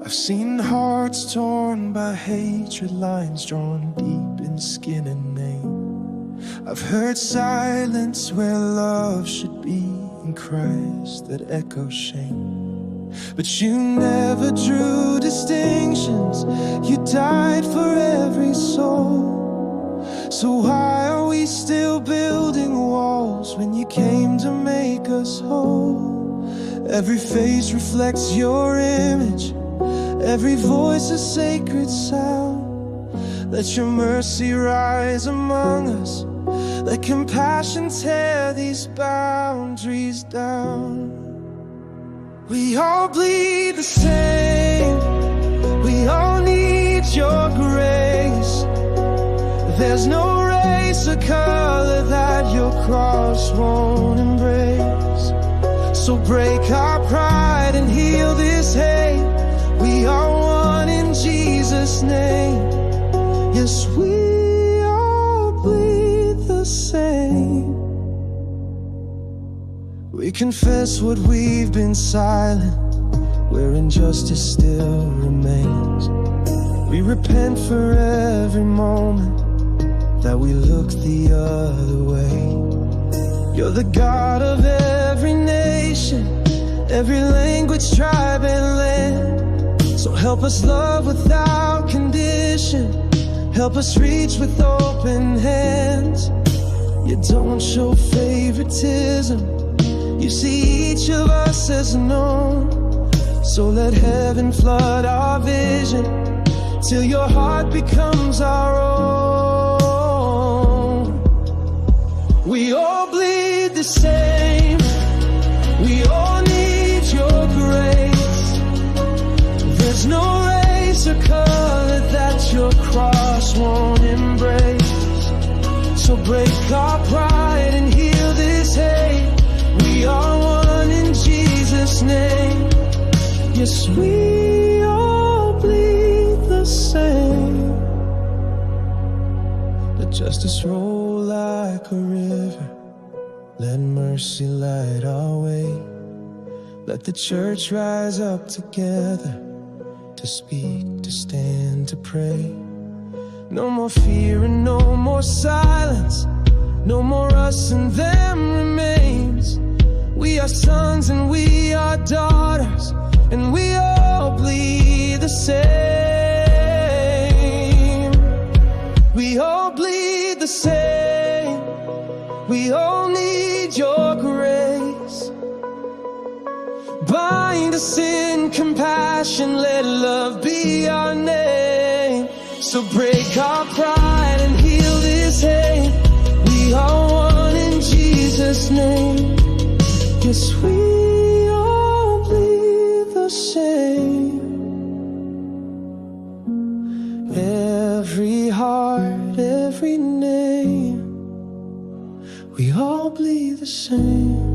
I've seen hearts torn by hatred, lines drawn deep in skin and name. I've heard silence where love should be, and cries that echo shame. But you never drew distinctions, you died for every soul. So why are we still building walls when you came to make us whole? Every face reflects your image, every voice a sacred sound. Let your mercy rise among us, let compassion tear these boundaries down. We all bleed the same, we all need your grace. There's no race or color that your cross won't embrace. So break our pride and heal this hate. We are one in Jesus' name. Yes, we all bleed the same. We confess what we've been silent, where injustice still remains. We repent for every moment that we look the other way. You're the God of every nation, every language, tribe, and land. So help us love without condition, help us reach with open hands. You don't show favoritism, you see each of us as known. So let heaven flood our vision, till your heart becomes our own. We all bleed the same, we all need your grace. There's no race or color that your cross won't embrace. So break our pride and heal this hate. We are one in Jesus' name. Yes, we all bleed the same. Let justice roll like a river, let mercy light our way. Let the church rise up together, to speak, to stand, to pray. No more fear and no more silence, no more us and them remains. We are sons and we are daughters, and we all bleed the same. We all bleed the same, we all need your grace. Bind us in compassion, let love be our name. So break our pride and heal this hate. We are one in Jesus' name. Yes, we all bleed the same. Every heart, every name, we all bleed the same.